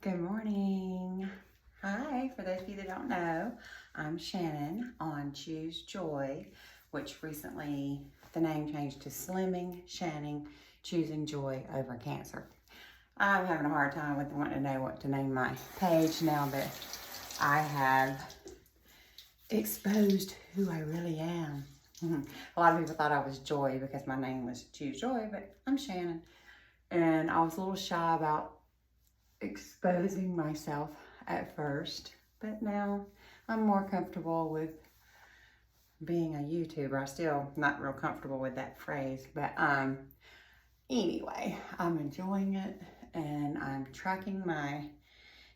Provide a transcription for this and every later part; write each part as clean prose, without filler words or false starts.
Good morning. Hi, for those of you that don't know, I'm Shannon on Choose Joy, which recently the name changed to Slimming Shannon, Choosing Joy Over Cancer. I'm having a hard time with wanting to know what to name my page now that I have exposed who I really am. A lot of people thought I was Joy because my name was Choose Joy, but I'm Shannon. And I was a little shy about exposing myself at first, but now I'm more comfortable with being a YouTuber. I still not real comfortable with that phrase, but anyway, I'm enjoying it and I'm tracking my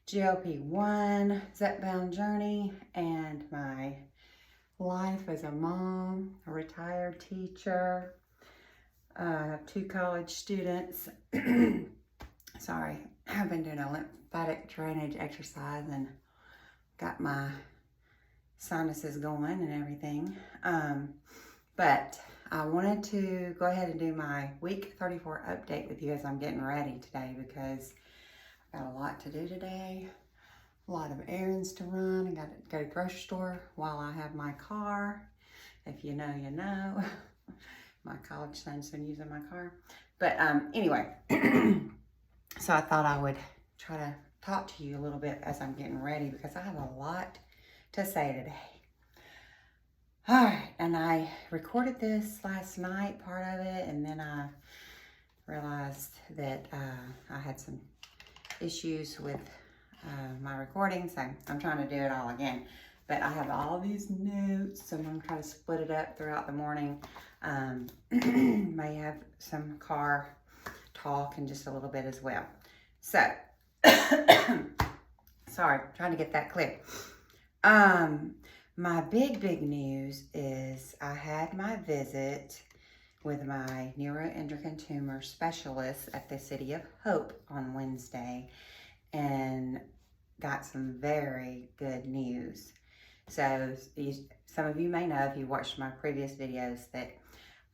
GLP-1 Zepbound journey and my life as a mom, a retired teacher, 2 college students. Sorry, I've been doing a lymphatic drainage exercise and got my sinuses going and everything. But I wanted to go ahead and do my week 34 update with you as I'm getting ready today because I've got a lot to do today, a lot of errands to run. I got to go to the grocery store while I have my car. If you know, you know. My college son's been using my car. But anyway, so I thought I would try to talk to you a little bit as I'm getting ready because I have a lot to say today. All right, and I recorded this last night, part of it, and then I realized that I had some issues with my recording, so I'm trying to do it all again. But I have all these notes, so I'm going to try to split it up throughout the morning. May have some car talk and just a little bit as well. So, sorry, trying to get that clear. My big news is I had my visit with my neuroendocrine tumor specialist at the City of Hope on Wednesday and got some very good news. So some of you may know if you watched my previous videos that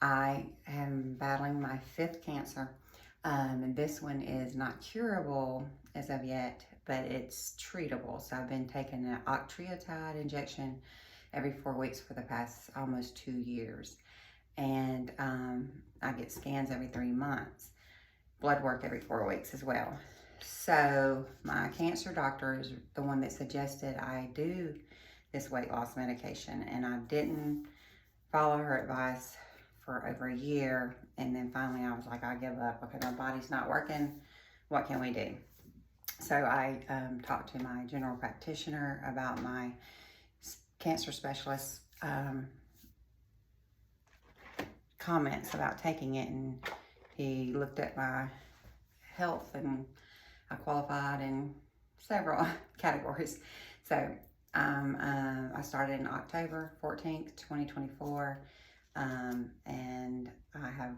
I am battling my 5th cancer. And this one is not curable as of yet, but it's treatable. So I've been taking an octreotide injection every 4 weeks for the past almost 2 years. And I get scans every 3 months, blood work every 4 weeks as well. So my cancer doctor is the one that suggested I do this weight loss medication, and I didn't follow her advice for over a year, and then finally I was like, I give up because my body's not working. What can we do? So I talked to my general practitioner about my cancer specialist comments about taking it, and he looked at my health and I qualified in several categories. So I started in October 14th, 2024, and I have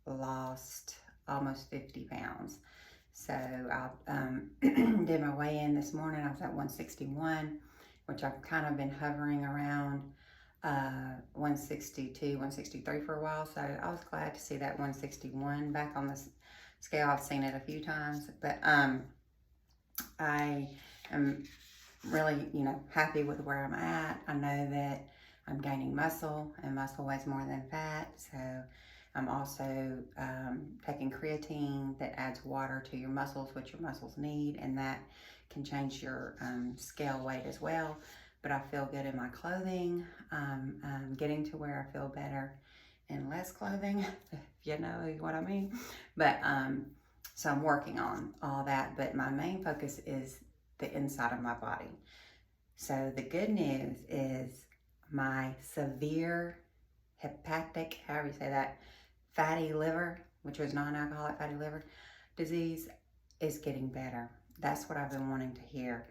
lost almost 50 pounds. So I did my weigh-in this morning. I was at 161, which I've kind of been hovering around 162, 163 for a while. So I was glad to see that 161 back on the scale. I've seen it a few times, but I am really, happy with where I'm at. I know that I'm gaining muscle, and muscle weighs more than fat. So I'm also taking creatine that adds water to your muscles, which your muscles need, and that can change your scale weight as well. But I feel good in my clothing. I'm getting to where I feel better in less clothing, if you know what I mean. But so I'm working on all that, but my main focus is the inside of my body. So the good news is my severe hepatic, however you say that, fatty liver, which was non-alcoholic fatty liver disease, is getting better. That's what I've been wanting to hear.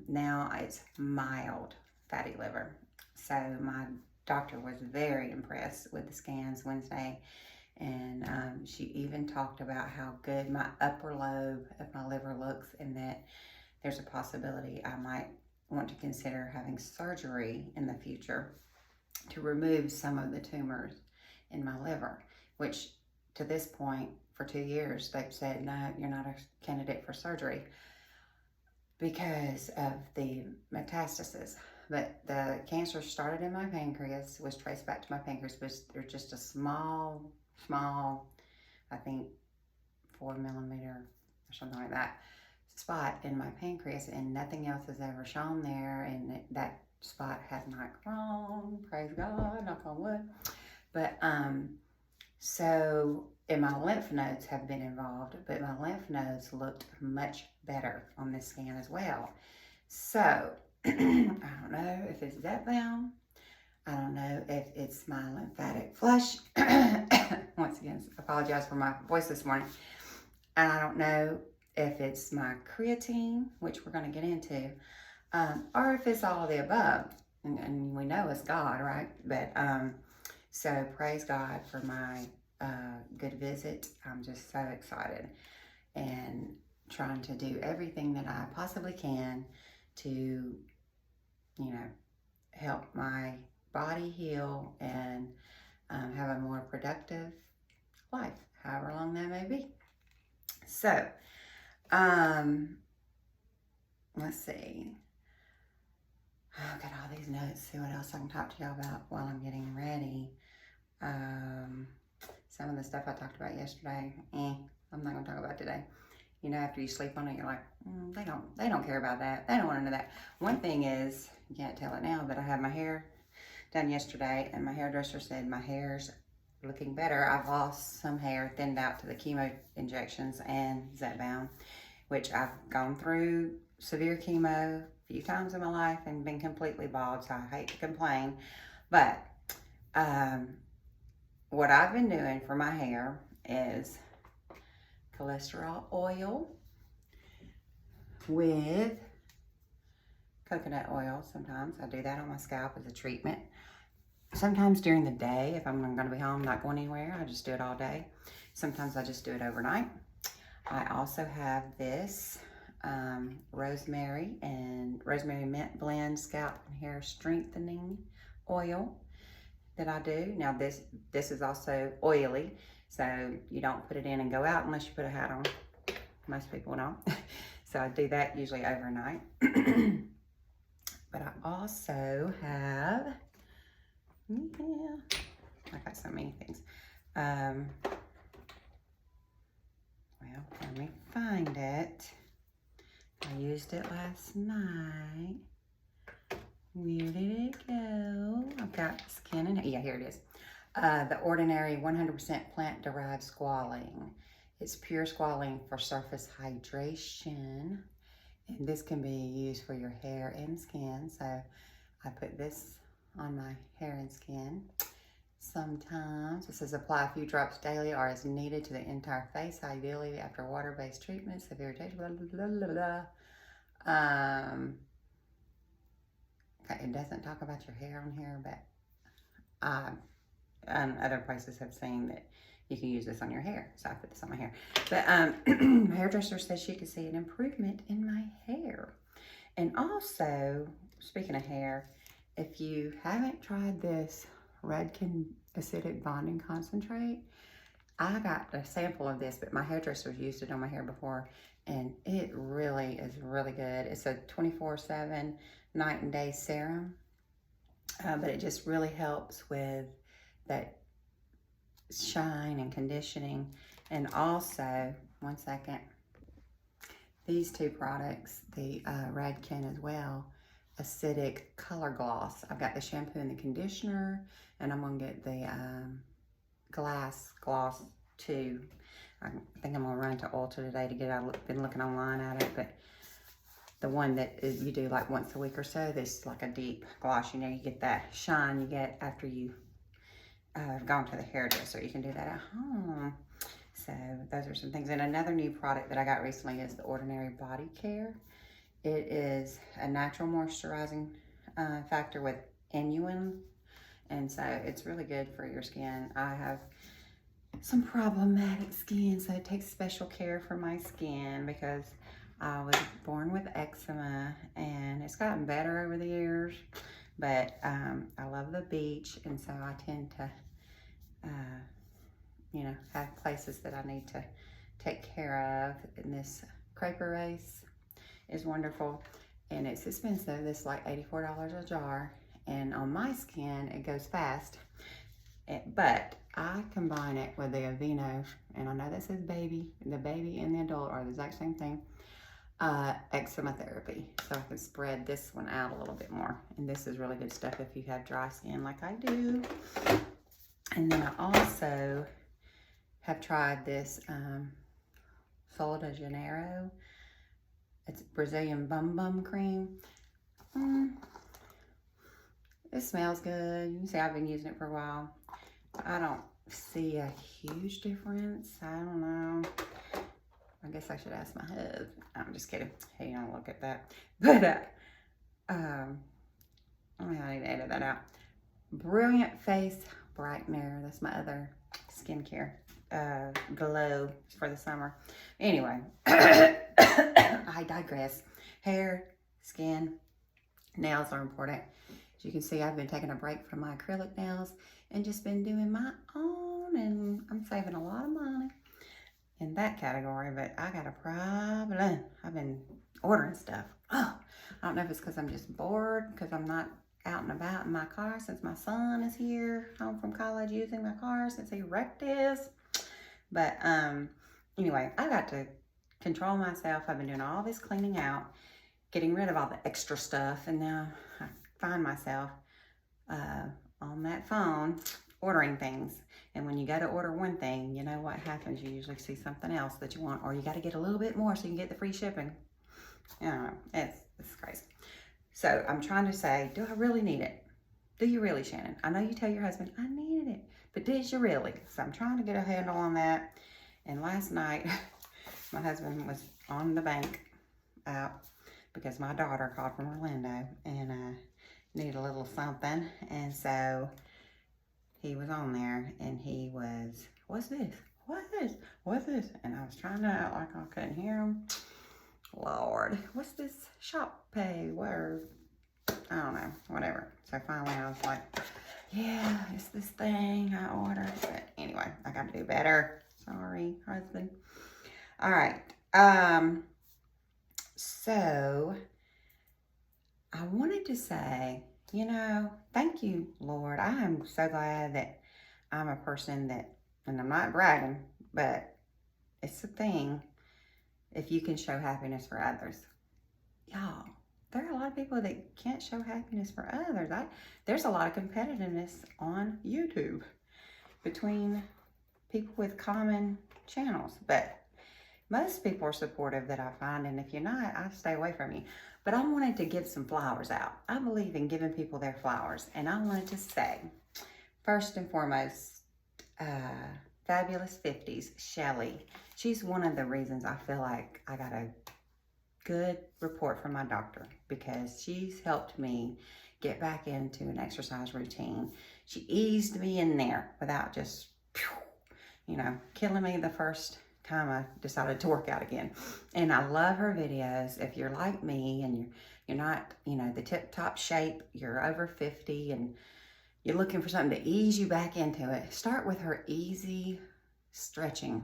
Now it's mild fatty liver. So my doctor was very impressed with the scans Wednesday, and she even talked about how good my upper lobe of my liver looks, and that there's a possibility I might want to consider having surgery in the future to remove some of the tumors in my liver, which to this point for 2 years they've said, no, you're not a candidate for surgery. because of the metastasis. But the cancer started in my pancreas, was traced back to my pancreas, but there's just a small, I think 4 millimeter or something like that spot in my pancreas, and nothing else has ever shown there, and that spot has not grown, praise God, knock on wood. But so, and my lymph nodes have been involved, but my lymph nodes looked much better on this scan as well. So I don't know if it's Zepbound. I don't know if it's my lymphatic flush. Once again, apologize for my voice this morning. And I don't know if it's my creatine, which we're going to get into, or if it's all of the above. And we know it's God, right? But so praise God for my good visit. I'm just so excited and trying to do everything that I possibly can to, you know, help my body heal and have a more productive life, however long that may be. So, let's see. I've got all these notes, see what else I can talk to y'all about while I'm getting ready. Some of the stuff I talked about yesterday, I'm not gonna talk about today. You know, after you sleep on it, you're like, they don't care about that. They don't want to know that. One thing is, you can't tell it now, but I had my hair done yesterday, and my hairdresser said my hair's looking better. I've lost some hair, thinned out to the chemo injections and Zepbound, which I've gone through severe chemo a few times in my life and been completely bald, so I hate to complain. But what I've been doing for my hair is cholesterol oil with coconut oil. Sometimes I do that on my scalp as a treatment. Sometimes during the day, if I'm going to be home, not going anywhere, I just do it all day. Sometimes I just do it overnight. I also have this rosemary mint blend scalp and hair strengthening oil that I do. Now this is also oily, so you don't put it in and go out unless you put a hat on. Most people don't. So I do that usually overnight. But I also have, I got so many things. Well, let me find it. I used it last night. Where did it go? I've got skin and, yeah, here it is. The Ordinary 100% plant-derived squalene. It's pure squalene for surface hydration. And this can be used for your hair and skin. So I put this on my hair and skin. Sometimes it says apply a few drops daily or as needed to the entire face, ideally after water-based treatments, severe irritation, blah, blah, blah, blah, blah. Okay, it doesn't talk about your hair on here, but other places have seen that you can use this on your hair. So I put this on my hair. But my hairdresser says she could see an improvement in my hair. And also, speaking of hair, if you haven't tried this Redken acidic bonding concentrate, I got a sample of this, but my hairdresser's used it on my hair before, and it really is really good. It's a 24/7 night and day serum, but it just really helps with that shine and conditioning. And also, one second, these two products, the Redken as well, acidic color gloss. I've got the shampoo and the conditioner, and I'm gonna get the glass gloss too. I think I'm gonna run to Ulta today to get it. I've been looking online at it, but the one that you do like once a week or so, this is like a deep gloss. You know, you get that shine you get after you gone to the hairdresser. You can do that at home. So those are some things. And another new product that I got recently is the Ordinary Body Care. It is a natural moisturizing factor with inulin, and so it's really good for your skin. I have some problematic skin, so it takes special care for my skin because I was born with eczema, and it's gotten better over the years, but I love the beach, and so I tend to you know, have places that I need to take care of in this crepe race. is wonderful. And it's expensive. It's like $84 a jar. And on my skin, it goes fast. But I combine it with the Aveeno, and I know that says baby. The baby and the adult are the exact same thing. Eczema therapy. So I can spread this one out a little bit more. And this is really good stuff if you have dry skin like I do. And then I also have tried this Sol de Janeiro. It's Brazilian Bum Bum Cream. It smells good. You can see I've been using it for a while. I don't see a huge difference. I don't know. I guess I should ask my husband. I'm just kidding. He don't look at that. But, I need to edit that out. Brilliant Face Brightener. That's my other skincare glow for the summer. Anyway, I digress. Hair, skin, nails are important. As you can see, I've been taking a break from my acrylic nails and just been doing my own, and I'm saving a lot of money in that category, but I got a problem. I've been ordering stuff. Oh, I don't know if it's because I'm just bored, because I'm not out and about in my car since my son is here home from college using my car since he wrecked his. But anyway, I got to control myself. I've been doing all this cleaning out, getting rid of all the extra stuff, and now I find myself on that phone ordering things. And when you go to order one thing, you know what happens. You usually see something else that you want, or you got to get a little bit more so you can get the free shipping. I don't know. It's crazy. So I'm trying to say, do I really need it? Do you really, Shannon? I know you tell your husband, I needed it, but did you really? So I'm trying to get a handle on that. And last night, my husband was on the bank out because my daughter called from Orlando and needed a little something. And so he was on there and he was, what's this? What's this? What's this? And I was trying to act like I couldn't hear him. Lord, what's this shop pay? Where? I don't know, whatever. So finally I was like, yeah, it's this thing I ordered. But anyway, I got to do better. Sorry, husband. All right. So I wanted to say, you know, thank you, Lord. I am so glad that I'm a person that, and I'm not bragging, but it's a thing. If you can show happiness for others. Y'all, there are a lot of people that can't show happiness for others. There's a lot of competitiveness on YouTube between people with common channels. But most people are supportive that I find. And if you're not, I stay away from you. But I wanted to give some flowers out. I believe in giving people their flowers. And I wanted to say, first and foremost, Fabulous 50s, Shelly. She's one of the reasons I feel like I got a good report from my doctor, because she's helped me get back into an exercise routine. She eased me in there without just, you know, killing me the first time I decided to work out again. And I love her videos. If you're like me and you're not, you know, the tip-top shape, you're over 50 and you're looking for something to ease you back into it, start with her easy stretching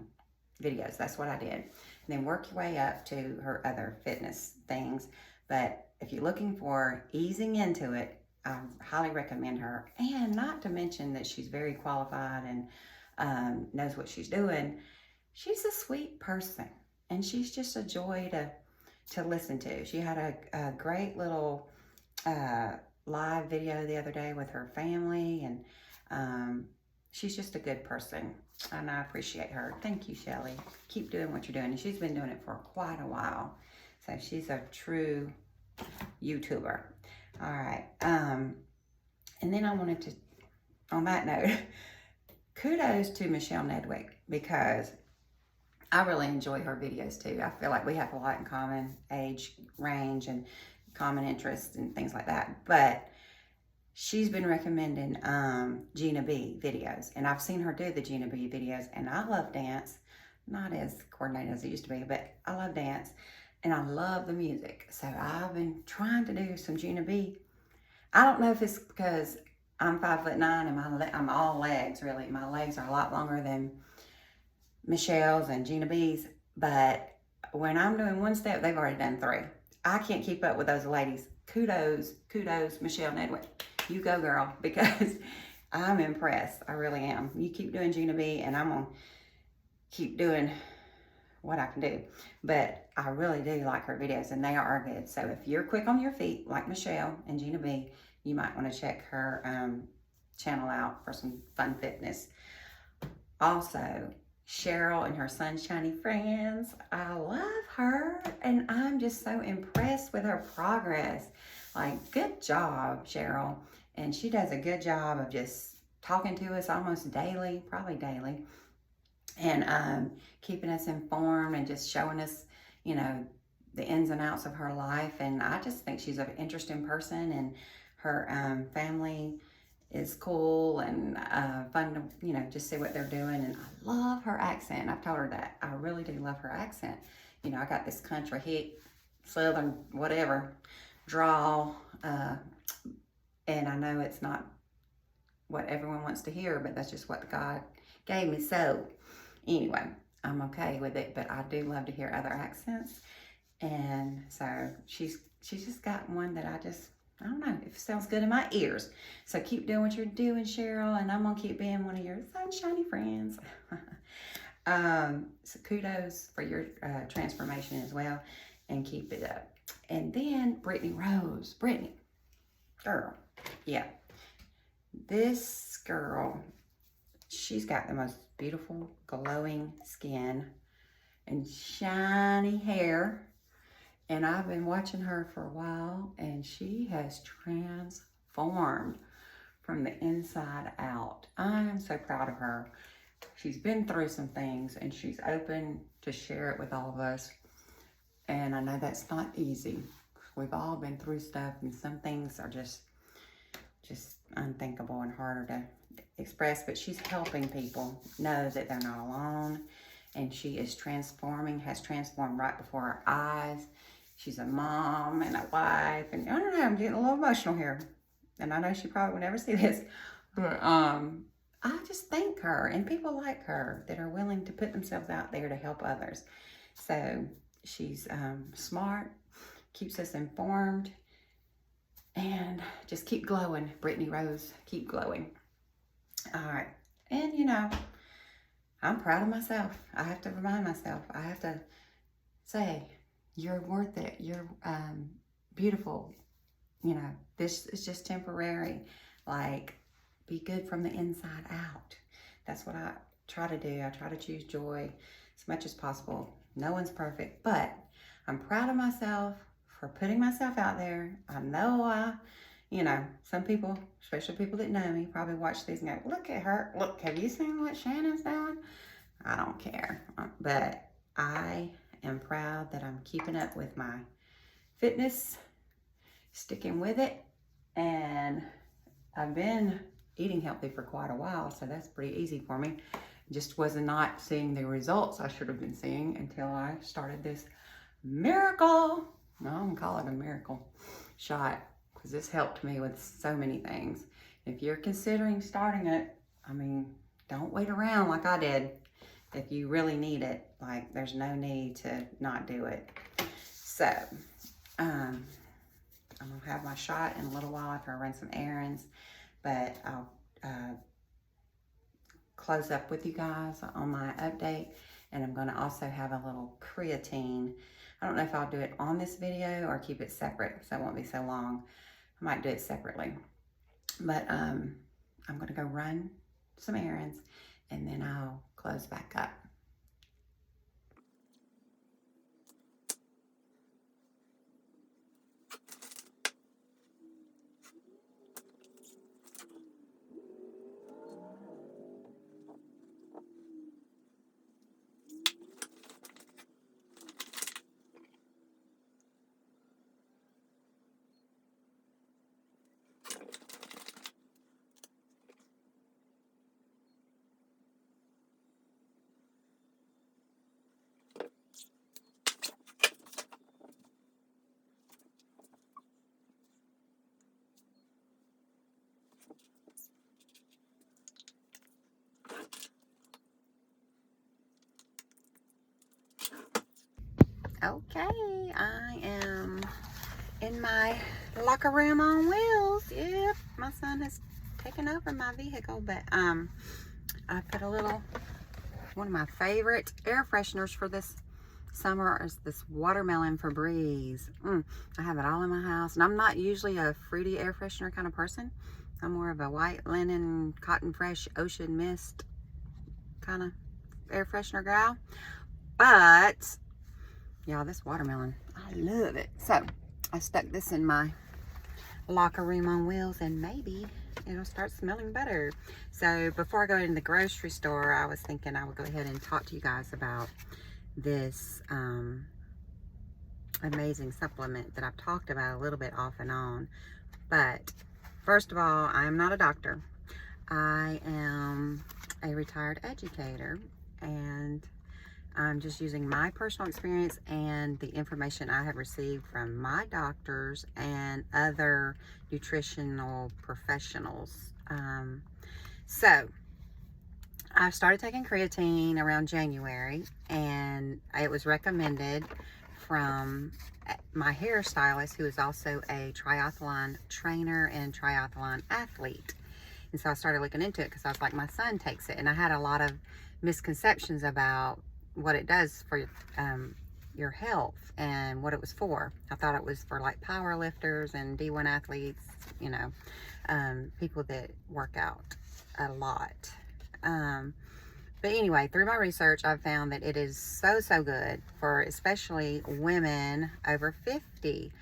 videos. That's what I did. And then work your way up to her other fitness things. But if you're looking for easing into it, I highly recommend her. And not to mention that she's very qualified and knows what she's doing. She's a sweet person, and she's just a joy to listen to. She had a great little live video the other day with her family, and she's just a good person, and I appreciate her. Thank you, Shelly. Keep doing what you're doing. And she's been doing it for quite a while, so she's a true YouTuber. All right, and then I wanted to, on that note, kudos to Michelle Nedwick, because I really enjoy her videos too. I feel like we have a lot in common, age range and common interests and things like that. But she's been recommending Gina B videos, and I've seen her do the Gina B videos, and I love dance. Not as coordinated as it used to be, but I love dance, and I love the music. So I've been trying to do some Gina B. I don't know if it's because I'm 5'9" and I'm all legs, really. My legs are a lot longer than Michelle's and Gina B's, but when I'm doing one step, they've already done 3. I can't keep up with those ladies. Kudos, Michelle Nedwick. You go, girl, because I'm impressed. I really am. You keep doing Gina B, and I'm going to keep doing what I can do. But I really do like her videos, and they are good. So if you're quick on your feet, like Michelle and Gina B, you might want to check her channel out for some fun fitness. Also, Cheryl and her Sunshiny Friends. I love her, and I'm just so impressed with her progress. Like, good job, Cheryl. And she does a good job of just talking to us almost daily, probably daily, and keeping us informed and just showing us, you know, the ins and outs of her life. And I just think she's an interesting person, and her family is cool and fun to, you know, just see what they're doing. And I love her accent. I've told her that. I really do love her accent. You know, I got this country hit, southern, whatever, drawl, and I know it's not what everyone wants to hear, but that's just what God gave me. So anyway, I'm okay with it, but I do love to hear other accents. And so she's just got one that I don't know, it sounds good in my ears. So keep doing what you're doing, Cheryl, and I'm gonna keep being one of your sunshiny friends. So kudos for your transformation as well, and keep it up. And then Brittany Rose. Brittany, girl, yeah. This girl, she's got the most beautiful glowing skin and shiny hair. And I've been watching her for a while, and she has transformed from the inside out. I'm so proud of her. She's been through some things, and she's open to share it with all of us. And I know that's not easy. We've all been through stuff, and some things are just unthinkable and harder to express. But she's helping people know that they're not alone, and she is transforming, has transformed right before our eyes. She's a mom and a wife, and I don't know, I'm getting a little emotional here. And I know she probably will never see this, but I just thank her and people like her that are willing to put themselves out there to help others. So she's smart, keeps us informed, and just keep glowing, Brittany Rose, keep glowing. All right, and you know, I'm proud of myself. I have to remind myself, I have to say, you're worth it. You're beautiful. You know, this is just temporary. Like, be good from the inside out. That's what I try to do. I try to choose joy as much as possible. No one's perfect, but I'm proud of myself for putting myself out there. I know you know, some people, especially people that know me, probably watch these and go, look at her. Look, have you seen what Shannon's doing? I don't care. But I am proud that I'm keeping up with my fitness, sticking with it, and I've been eating healthy for quite a while, so that's pretty easy for me. Just was not seeing the results I should have been seeing until I started this miracle, no, I'm gonna call it a miracle shot, because this helped me with so many things. If you're considering starting it, I mean, don't wait around like I did. If you really need it, like, there's no need to not do it. So, I'm gonna have my shot in a little while after I run some errands, but I'll close up with you guys on my update, and I'm gonna also have a little creatine. I don't know if I'll do it on this video or keep it separate, so it won't be so long. I might do it separately, but I'm gonna go run some errands, and then I'll close back up. Okay, I am in my locker room on wheels. Yep, my son has taken over my vehicle, but I put a little, one of my favorite air fresheners for this summer is this watermelon Febreze. I have it all in my house, and I'm not usually a fruity air freshener kind of person. I'm more of a white linen, cotton fresh, ocean mist kind of air freshener gal. But y'all, this watermelon, I love it. So I stuck this in my locker room on wheels, and maybe it'll start smelling better. So before I go in the grocery store, I was thinking I would go ahead and talk to you guys about this amazing supplement that I've talked about a little bit off and on. But first of all, I'm not a doctor. I am a retired educator, and I'm just using my personal experience and the information I have received from my doctors and other nutritional professionals. So I started taking creatine around January, and it was recommended from my hairstylist, who is also a triathlon trainer and triathlon athlete. And so I started looking into it because I was like, my son takes it, and I had a lot of misconceptions about what it does for your health and what it was for. I thought it was for like power lifters and D1 athletes, you know, people that work out a lot. But anyway, through my research, I've found that it is so good for especially women over 50.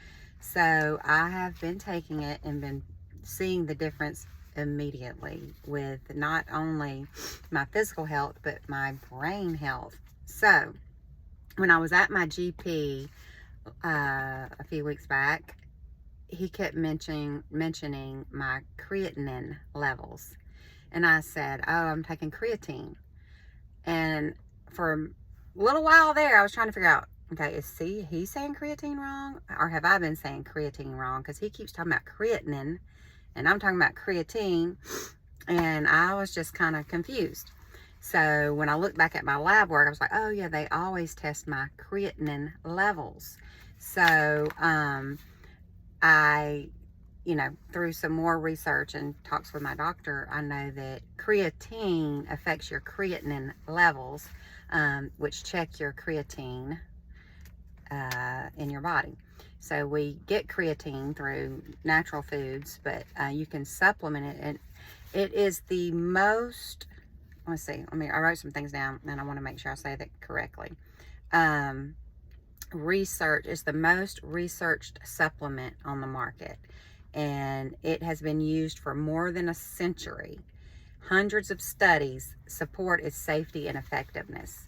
So I have been taking it and been seeing the difference immediately with not only my physical health, but my brain health. So when I was at my GP a few weeks back, he kept mentioning my creatinine levels. And I said, oh, I'm taking creatine. And for a little while there, I was trying to figure out, okay, is he saying creatine wrong? Or have I been saying creatine wrong? Because he keeps talking about creatinine, and I'm talking about creatine. And I was just kind of confused. So when I looked back at my lab work, I was like, oh yeah, they always test my creatinine levels. So I, through some more research and talks with my doctor, I know that creatine affects your creatinine levels, which check your creatine in your body. So we get creatine through natural foods, but you can supplement it, and it is the most, let's see, I wrote some things down, and I want to make sure I say that correctly. Research is the most researched supplement on the market, and it has been used for more than a century. Hundreds of studies support its safety and effectiveness.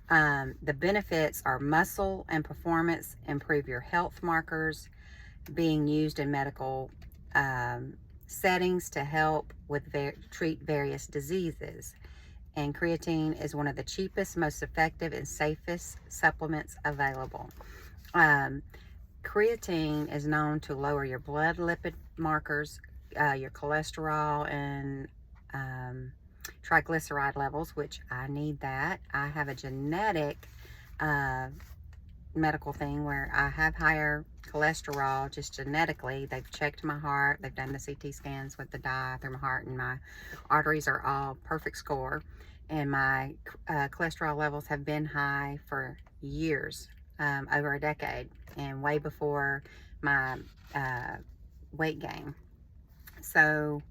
The benefits are muscle and performance, improve your health markers, being used in medical settings to help with treat various diseases. And creatine is one of the cheapest, most effective, and safest supplements available. Creatine is known to lower your blood lipid markers, your cholesterol and triglyceride levels, which I need that. I have a genetic medical thing where I have higher cholesterol just genetically. They've checked my heart, they've done the CT scans with the dye through my heart, and my arteries are all perfect score, and my cholesterol levels have been high for years, over a decade, and way before my weight gain. So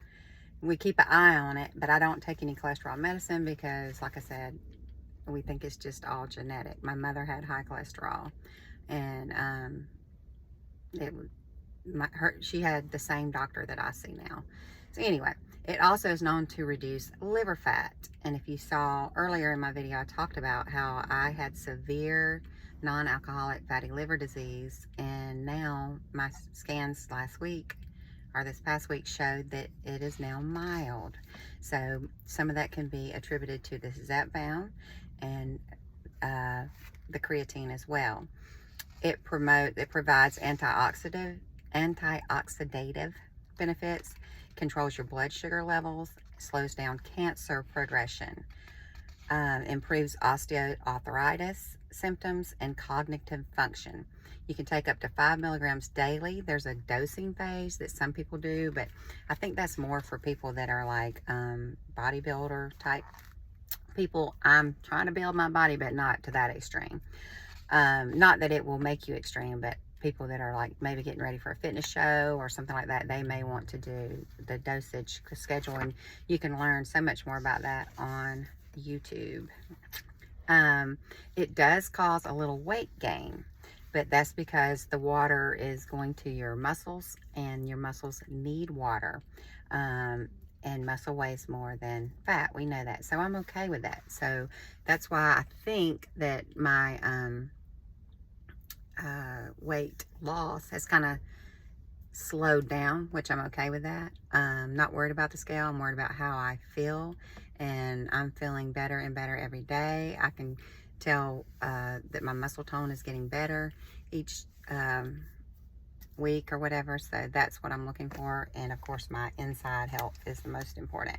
we keep an eye on it, but I don't take any cholesterol medicine because, like I said, we think it's just all genetic. My mother had high cholesterol, and she had the same doctor that I see now. So anyway, it also is known to reduce liver fat. And if you saw earlier in my video, I talked about how I had severe non-alcoholic fatty liver disease, and now my scans this past week showed that it is now mild. So some of that can be attributed to this Zepbound and the creatine as well. It provides antioxidative benefits, controls your blood sugar levels, slows down cancer progression, improves osteoarthritis symptoms and cognitive function. You can take up to 5 milligrams daily. There's a dosing phase that some people do, but I think that's more for people that are like bodybuilder type people. I'm trying to build my body, but not to that extreme. Not that it will make you extreme, but people that are like maybe getting ready for a fitness show or something like that, they may want to do the dosage schedule, and you can learn so much more about that on YouTube. It does cause a little weight gain, but that's because the water is going to your muscles, and your muscles need water. And muscle weighs more than fat. We know that. So I'm okay with that. So that's why I think that my weight loss has kind of slowed down, which I'm okay with that. Not worried about the scale. I'm worried about how I feel, and I'm feeling better and better every day. I can tell that my muscle tone is getting better each week or whatever. So that's what I'm looking for. And of course, my inside health is the most important.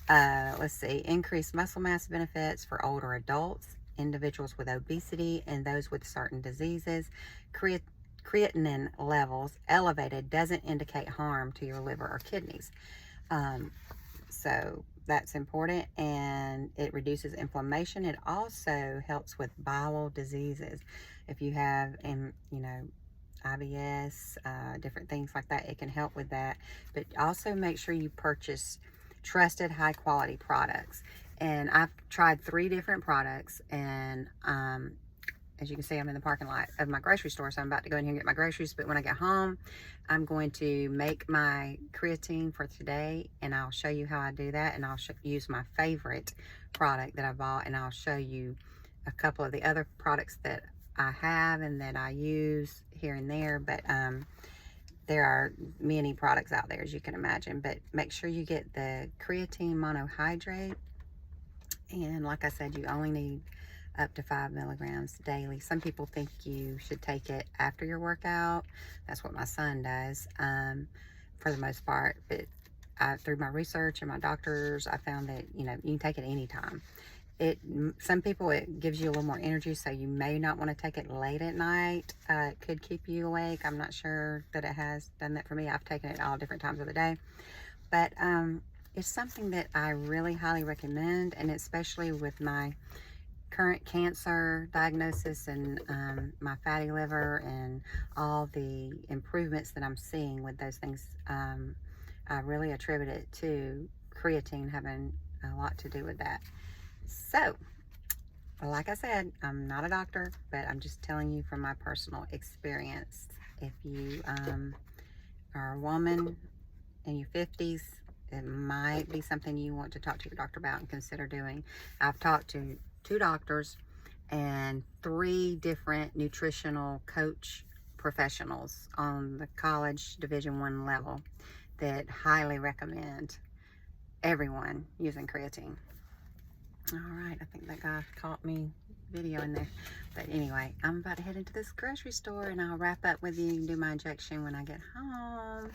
Let's see, increased muscle mass benefits for older adults, individuals with obesity, and those with certain diseases. Creatinine levels elevated doesn't indicate harm to your liver or kidneys. So that's important, and it reduces inflammation. It also helps with bowel diseases. If you have, IBS, different things like that, it can help with that. But also make sure you purchase trusted, high quality products. And I've tried 3 different products, and as you can see, I'm in the parking lot of my grocery store, so I'm about to go in here and get my groceries. But when I get home, I'm going to make my creatine for today, and I'll show you how I do that. And I'll use my favorite product that I bought, and I'll show you a couple of the other products that I have and that I use here and there. But there are many products out there, as you can imagine. But make sure you get the creatine monohydrate. And like I said, you only need up to 5 milligrams daily. Some people think you should take it after your workout. That's what my son does, for the most part. But through my research and my doctors, I found that, you can take it anytime. Some people, it gives you a little more energy, so you may not want to take it late at night. It could keep you awake. I'm not sure that it has done that for me. I've taken it all different times of the day. But it's something that I really highly recommend, and especially with my current cancer diagnosis and my fatty liver and all the improvements that I'm seeing with those things, I really attribute it to creatine having a lot to do with that. So, like I said, I'm not a doctor, but I'm just telling you from my personal experience. If you are a woman in your 50s, it might be something you want to talk to your doctor about and consider doing. I've talked to 2 doctors and 3 different nutritional coach professionals on the college Division I level that highly recommend everyone using creatine. All right, I think that guy caught me videoing there. But anyway, I'm about to head into this grocery store, and I'll wrap up with you and do my injection when I get home.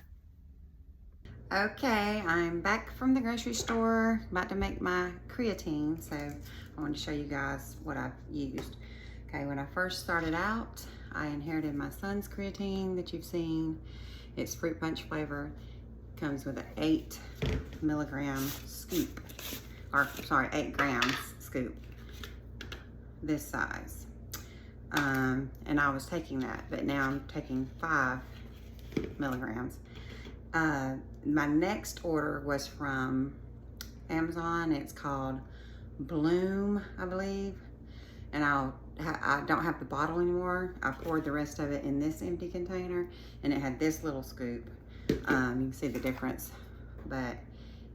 Okay, I'm back from the grocery store, about to make my creatine. So I wanted to show you guys what I've used. Okay, when I first started out, I inherited my son's creatine that you've seen. It's fruit punch flavor. Comes with an 8 milligram scoop, or sorry, 8 grams scoop, this size. And I was taking that, but now I'm taking 5 milligrams. My next order was from Amazon. It's called Bloom, I believe. And I don't have the bottle anymore. I poured the rest of it in this empty container, and it had this little scoop. You can see the difference, but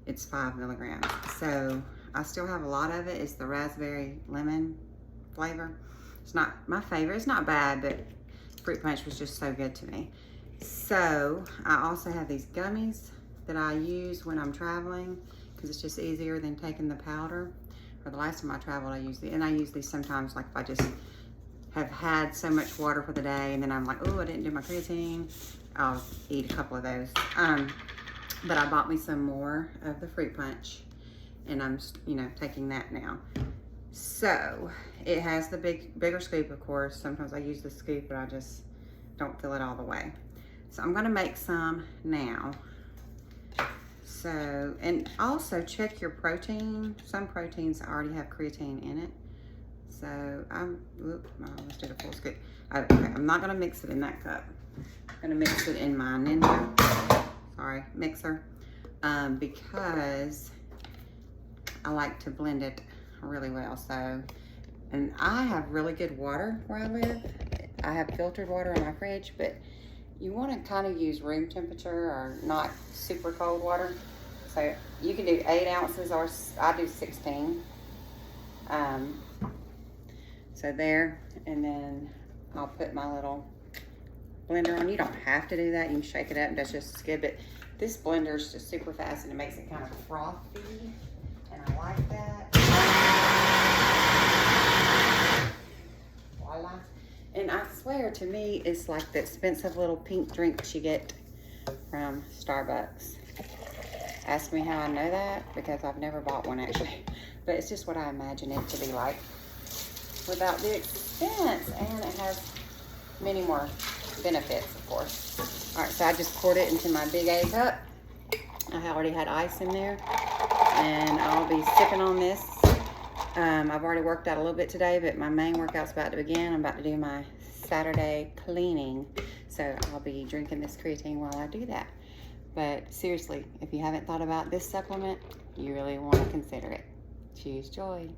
it's 5 milligrams. So I still have a lot of it. It's the raspberry lemon flavor. It's not my favorite. It's not bad, but fruit punch was just so good to me. So I also have these gummies that I use when I'm traveling, because it's just easier than taking the powder. Or the last time I traveled, I used these, and I use these sometimes, like if I just have had so much water for the day, and then I'm like, oh, I didn't do my creatine, I'll eat a couple of those. But I bought me some more of the fruit punch, and I'm, taking that now. So it has the bigger scoop, of course. Sometimes I use the scoop, but I just don't fill it all the way. So I'm gonna make some now. So, and also check your protein. Some proteins already have creatine in it. So I almost did a full scoop. Okay, I'm not gonna mix it in that cup. I'm gonna mix it in my mixer, because I like to blend it really well. So, and I have really good water where I live. I have filtered water in my fridge, but you want to kind of use room temperature or not super cold water. So you can do 8 ounces, or I do 16. So there, and then I'll put my little blender on. You don't have to do that. You can shake it up and that's just skip it. This blender is just super fast and it makes it kind of frothy, and I like that. Voila. And I swear, to me, it's like the expensive little pink drinks you get from Starbucks. Ask me how I know that, because I've never bought one actually. But it's just what I imagine it to be like without the expense. And it has many more benefits, of course. All right, so I just poured it into my big A cup. I already had ice in there. And I'll be sipping on this. I've already worked out a little bit today, but my main workout's about to begin. I'm about to do my Saturday cleaning. So I'll be drinking this creatine while I do that. But seriously, if you haven't thought about this supplement, you really want to consider it. Choose joy.